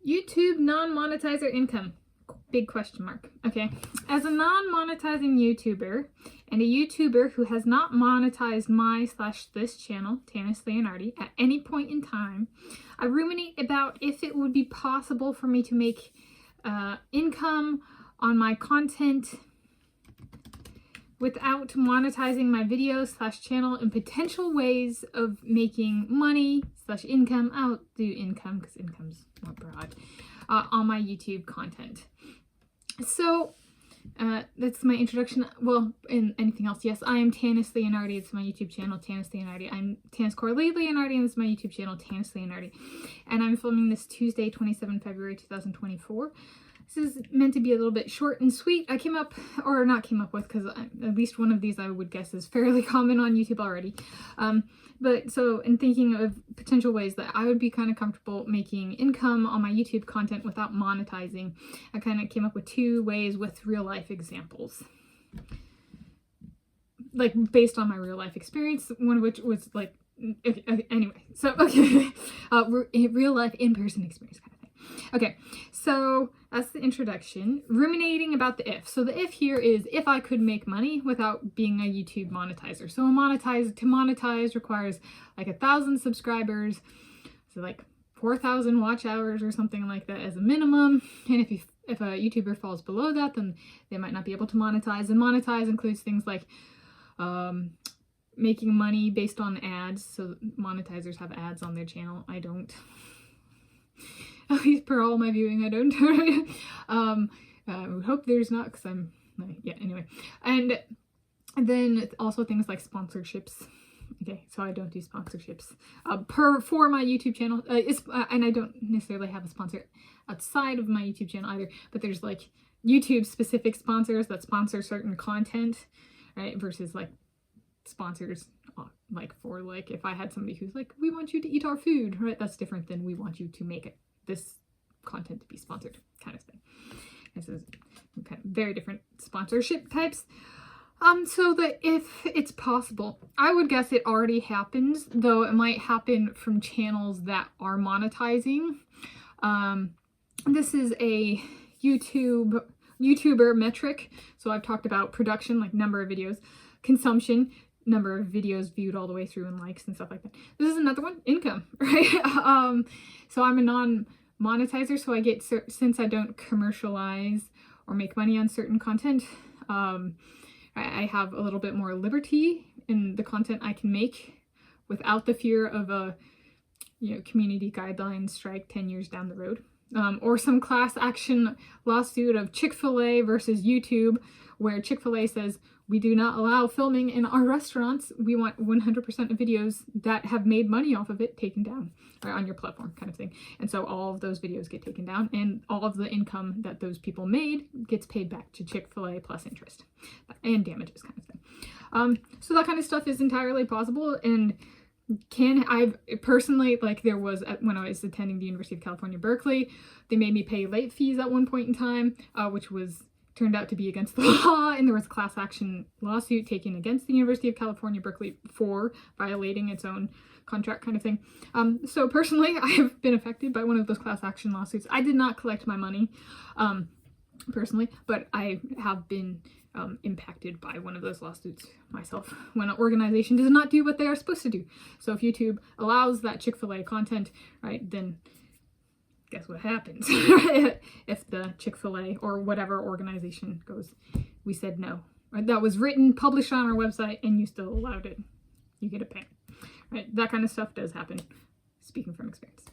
YouTube non-monetizer income. Big question mark. Okay. As a non-monetizing YouTuber and a YouTuber who has not monetized my/this channel, Tanis Leonhardi, at any point in time, I ruminate about if it would be possible for me to make income on my content without monetizing my videos/channel, and potential ways of making money/income. I'll do income because income's more broad on my YouTube content. So that's my introduction. Well, in anything else, yes, I am Tanis Leonhardi. It's my YouTube channel, Tanis Leonhardi. I'm Tanis Coralee Leonhardi, and this is my YouTube channel, Tanis Leonhardi. And I'm filming this Tuesday, 27 February 2024. This is meant to be a little bit short and sweet. I came up, or not came up with, because at least one of these I would guess is fairly common on YouTube already. But so in thinking of potential ways that I would be kind of comfortable making income on my YouTube content without monetizing, I kind of came up with 2 ways with real life examples. Like based on my real life experience, one of which was like, anyway, so okay, real life in-person experience kind of thing. Okay, so that's the introduction. Ruminating about the if. So the if here is if I could make money without being a YouTube monetizer. So to monetize requires like 1,000 subscribers, so like 4,000 watch hours or something like that as a minimum. And if a YouTuber falls below that, then they might not be able to monetize. And monetize includes things like making money based on ads. So monetizers have ads on their channel. I don't. At least per all my viewing, I don't. I would hope there's not, because yeah, anyway. And then also things like sponsorships. Okay, so I don't do sponsorships for my YouTube channel. And I don't necessarily have a sponsor outside of my YouTube channel either, but there's like YouTube specific sponsors that sponsor certain content, right? Versus like sponsors like for like if I had somebody who's like, we want you to eat our food, right? That's different than we want you to make this content to be sponsored kind of thing. This is kind of very different sponsorship types. So that if it's possible, I would guess it already happens, though it might happen from channels that are monetizing. This is a YouTuber metric. So I've talked about production, like number of videos, consumption, number of videos viewed all the way through, and likes and stuff like that. This is another one, income, right? So I'm a non-monetizer, so I get, since I don't commercialize or make money on certain content, I have a little bit more liberty in the content I can make without the fear of a community guideline strike 10 years down the road. Or some class action lawsuit of Chick-fil-A versus YouTube, where Chick-fil-A says, we do not allow filming in our restaurants. We want 100% of videos that have made money off of it taken down, or on your platform kind of thing. And so all of those videos get taken down, and all of the income that those people made gets paid back to Chick-fil-A plus interest and damages kind of thing. So that kind of stuff is entirely possible, and I've personally, like there was when I was attending the University of California, Berkeley, they made me pay late fees at one point in time, which turned out to be against the law, and there was a class action lawsuit taken against the University of California, Berkeley for violating its own contract kind of thing. So personally, I have been affected by one of those class action lawsuits. I did not collect my money personally, but I have been impacted by one of those lawsuits myself when an organization does not do what they are supposed to do. So if YouTube allows that Chick-fil-A content, right, then guess what happens? If the Chick-fil-A or whatever organization goes, we said no. Right? That was written, published on our website, and you still allowed it. You get a pay. Right? That kind of stuff does happen, speaking from experience.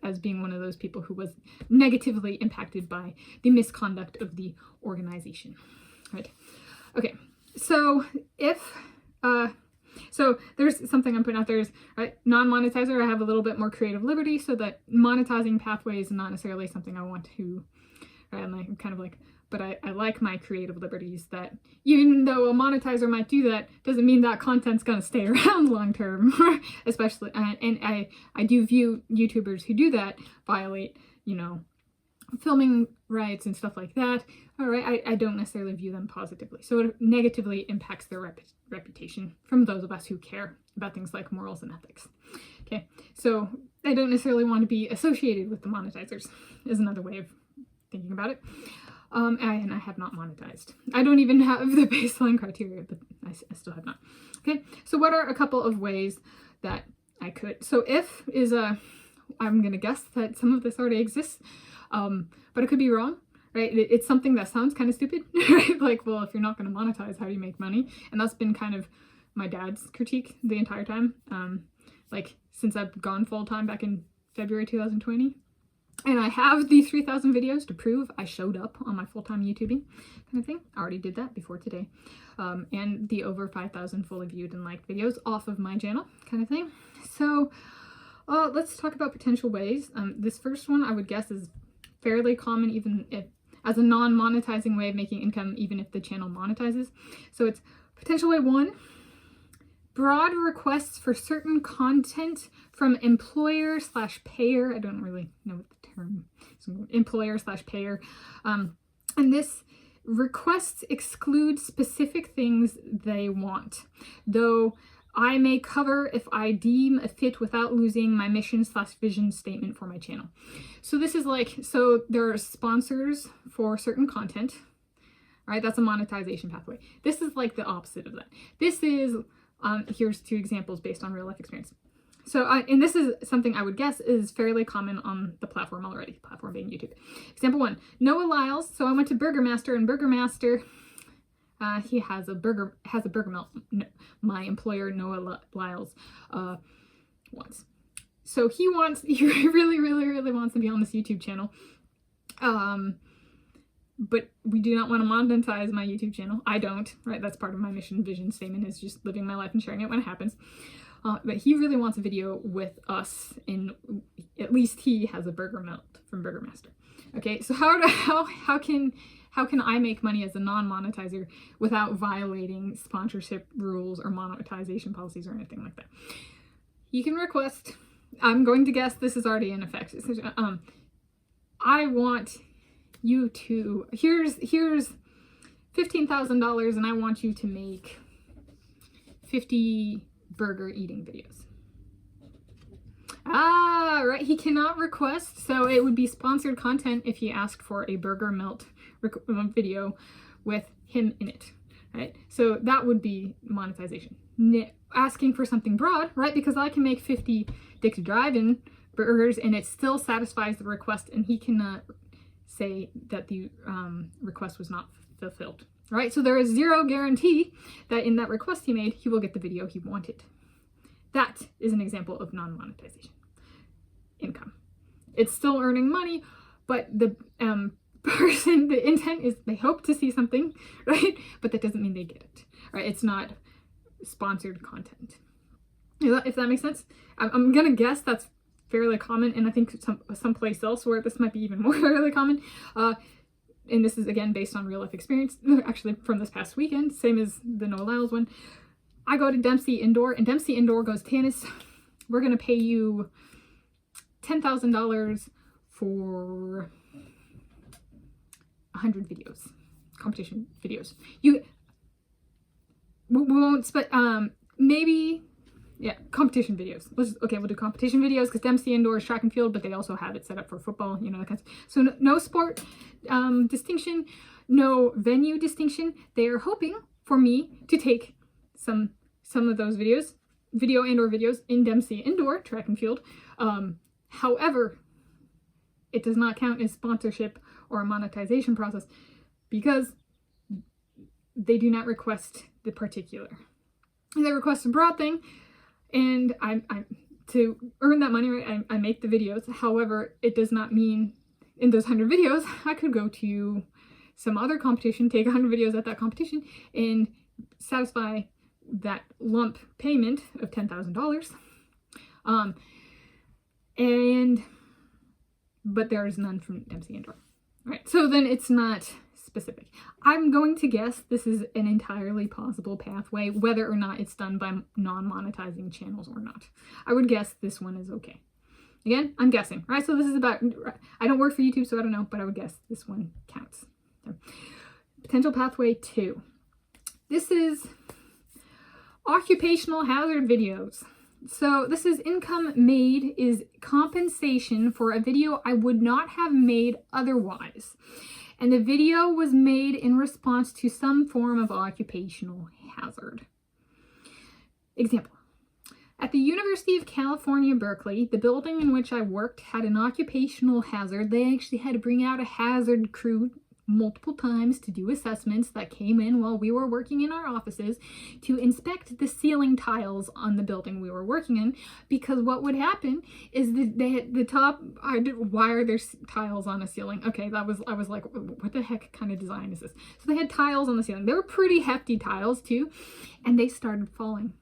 As being one of those people who was negatively impacted by the misconduct of the organization. Right? Okay, so so there's something I'm putting out there is, right, non-monetizer, I have a little bit more creative liberty, so that monetizing pathway is not necessarily something I want to, right, I'm kind of like, but I like my creative liberties, that even though a monetizer might do that, doesn't mean that content's going to stay around long term, especially, and I do view YouTubers who do that violate, filming rights and stuff like that. All right, I don't necessarily view them positively. So it negatively impacts their reputation from those of us who care about things like morals and ethics. Okay, so I don't necessarily want to be associated with the monetizers, is another way of thinking about it. And I have not monetized. I don't even have the baseline criteria, but I still have not. Okay, so what are a couple of ways that I could? So if is I'm going to guess that some of this already exists, but I could be wrong, right? It's something that sounds kind of stupid, right? Like, well, if you're not going to monetize, how do you make money? And that's been kind of my dad's critique the entire time, like since I've gone full-time back in February 2020. And I have the 3,000 videos to prove I showed up on my full-time YouTubing kind of thing. I already did that before today. And the over 5,000 fully viewed and liked videos off of my channel kind of thing. So let's talk about potential ways. This first one I would guess is fairly common even if as a non-monetizing way of making income, even if the channel monetizes. So it's potential way one, broad requests for certain content from employer/payer. I don't really know what the term is. Employer/payer. And this requests exclude specific things they want, though I may cover if I deem a fit without losing my mission/vision statement for my channel. So this is like, so there are sponsors for certain content, right? That's a monetization pathway. This is like the opposite of that. This is, here's two examples based on real life experience. So, and this is something I would guess is fairly common on the platform already, platform being YouTube. Example one, Noah Lyles. So I went to Burger Master, and Burger Master, he has a burger melt. My employer, Noah Lyles, wants. So he really wants to be on this YouTube channel. But we do not want to monetize my YouTube channel. I don't, right? That's part of my mission vision statement, is just living my life and sharing it when it happens. But he really wants a video with us, and at least he has a burger melt from Burger Master. Okay, so how can I make money as a non-monetizer without violating sponsorship rules or monetization policies or anything like that? You can request. I'm going to guess this is already in effect. I want you to, here's $15,000 and I want you to make 50 burger eating videos. Right, he cannot request, so it would be sponsored content if he asked for a burger melt video with him in it, right? So that would be monetization. Asking for something broad, right? Because I can make 50 Dick's Drive-In burgers and it still satisfies the request, and he cannot say that the request was not fulfilled, right? So there is zero guarantee that in that request he made, he will get the video he wanted. That is an example of non-monetization income. It's still earning money, but the the intent is they hope to see something, right? But that doesn't mean they get it, right? It's not sponsored content. If that makes sense. I'm gonna guess that's fairly common, and I think someplace else where this might be even more fairly common. And this is again based on real life experience, actually from this past weekend, same as the Noah Lyles one. I go to Dempsey Indoor, and Dempsey Indoor goes, Tanis, we're gonna pay you $10,000 for 100 videos, competition videos. We won't, but maybe, yeah, competition videos. We'll do competition videos because Dempsey Indoor is track and field, but they also have it set up for football, you know, that kind of, so no sport distinction, no venue distinction. They are hoping for me to take some of those videos, video and or videos in Dempsey Indoor, track and field. However, it does not count as sponsorship or a monetization process because they do not request the particular. They request a broad thing, and I to earn that money, right, I make the videos. However, it does not mean in those 100 videos, I could go to some other competition, take 100 videos at that competition, and satisfy that lump payment of $10,000. But there is none from Dempsey Indoor, right? So then it's not specific. I'm going to guess this is an entirely possible pathway, whether or not it's done by non-monetizing channels or not. I would guess this one is okay. Again, I'm guessing, right? So this is about, I don't work for YouTube, so I don't know, but I would guess this one counts. So, potential pathway 2. This is occupational hazard videos. So this is income made is compensation for a video I would not have made otherwise. And the video was made in response to some form of occupational hazard. Example. At the University of California, Berkeley, the building in which I worked had an occupational hazard. They actually had to bring out a hazard crew multiple times to do assessments that came in while we were working in our offices to inspect the ceiling tiles on the building we were working in, because what would happen is why are there tiles on a ceiling? Okay, I was like, what the heck kind of design is this? So they had tiles on the ceiling. They were pretty hefty tiles too, and they started falling.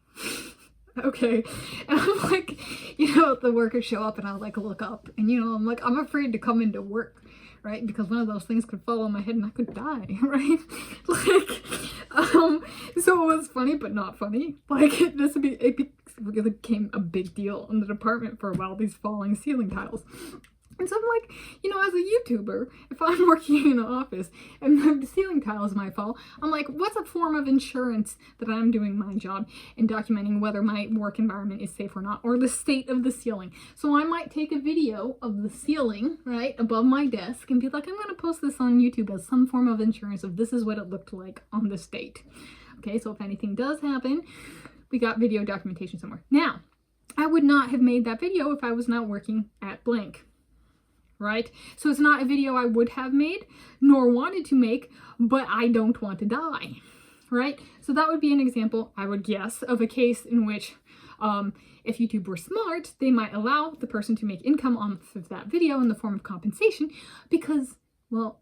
Okay, and I'm like, the workers show up and I'll like look up and I'm like, I'm afraid to come into work, right? Because one of those things could fall on my head and I could die, right? So it was funny, but not funny. Like it became a big deal in the department for a while, these falling ceiling tiles. And so I'm like, as a YouTuber, if I'm working in an office and the ceiling tiles might fall, I'm like, what's a form of insurance that I'm doing my job and documenting whether my work environment is safe or not, or the state of the ceiling? So I might take a video of the ceiling, right, above my desk and be like, I'm going to post this on YouTube as some form of insurance of this is what it looked like on this date. Okay, so if anything does happen, we got video documentation somewhere. Now, I would not have made that video if I was not working at blank. Right? So it's not a video I would have made nor wanted to make, but I don't want to die. Right? So that would be an example, I would guess, of a case in which if YouTube were smart, they might allow the person to make income off of that video in the form of compensation because, well,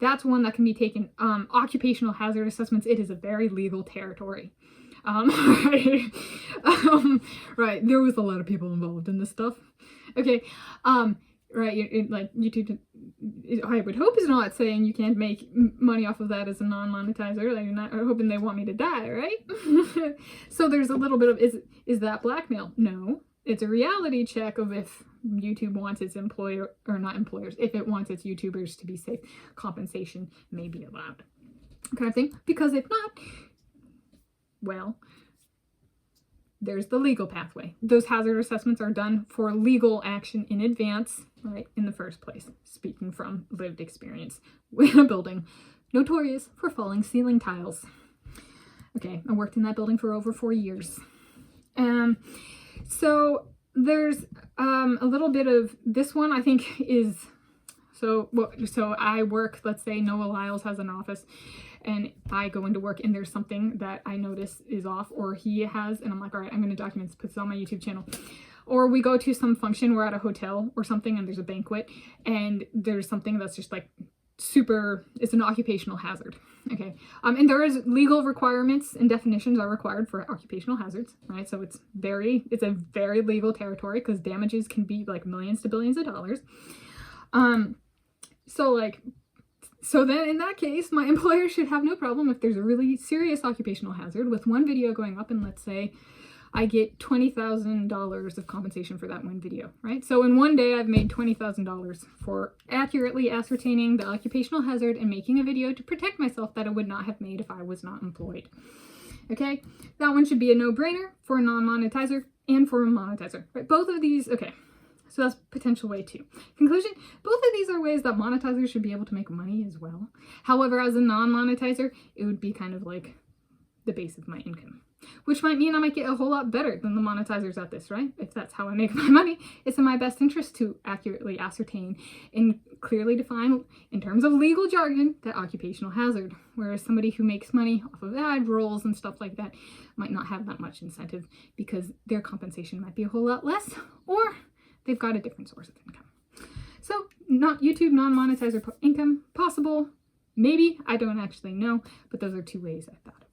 that's one that can be taken. Occupational hazard assessments, it is a very legal territory. Right. Right. There was a lot of people involved in this stuff. Okay. Right, like YouTube, I would hope is not saying you can't make money off of that as a non-monetizer. Like, not hoping they want me to die, right? So there's a little bit of, is that blackmail? No, it's a reality check of if YouTube wants its employer, or not employers, if it wants its YouTubers to be safe, compensation may be allowed, kind of thing. Because if not, well, there's the legal pathway. Those hazard assessments are done for legal action in advance, right, in the first place. Speaking from lived experience in a building notorious for falling ceiling tiles. Okay, I worked in that building for over 4 years. So there's a little bit of this one, I think is, so I work, let's say Noah Lyles has an office, and I go into work and there's something that I notice is off, or he has, and I'm like, all right, I'm going to document this, put this on my YouTube channel. Or we go to some function, we're at a hotel or something and there's a banquet and there's something that's just like super, it's an occupational hazard. Okay. And there is legal requirements and definitions are required for occupational hazards, right? So it's a very legal territory because damages can be like millions to billions of dollars. So then in that case, my employer should have no problem if there's a really serious occupational hazard with one video going up, and let's say I get $20,000 of compensation for that one video, right? So in one day, I've made $20,000 for accurately ascertaining the occupational hazard and making a video to protect myself that I would not have made if I was not employed. Okay, that one should be a no-brainer for a non-monetizer and for a monetizer, right? Both of these, okay. So that's potential way 2. Conclusion, both of these are ways that monetizers should be able to make money as well. However, as a non-monetizer, it would be kind of like the base of my income, which might mean I might get a whole lot better than the monetizers at this, right? If that's how I make my money, it's in my best interest to accurately ascertain and clearly define, in terms of legal jargon, that occupational hazard. Whereas somebody who makes money off of ad rolls and stuff like that might not have that much incentive because their compensation might be a whole lot less, or they've got a different source of income. So not YouTube, non-monetizer income, possible, maybe, I don't actually know, but those are 2 ways I thought of.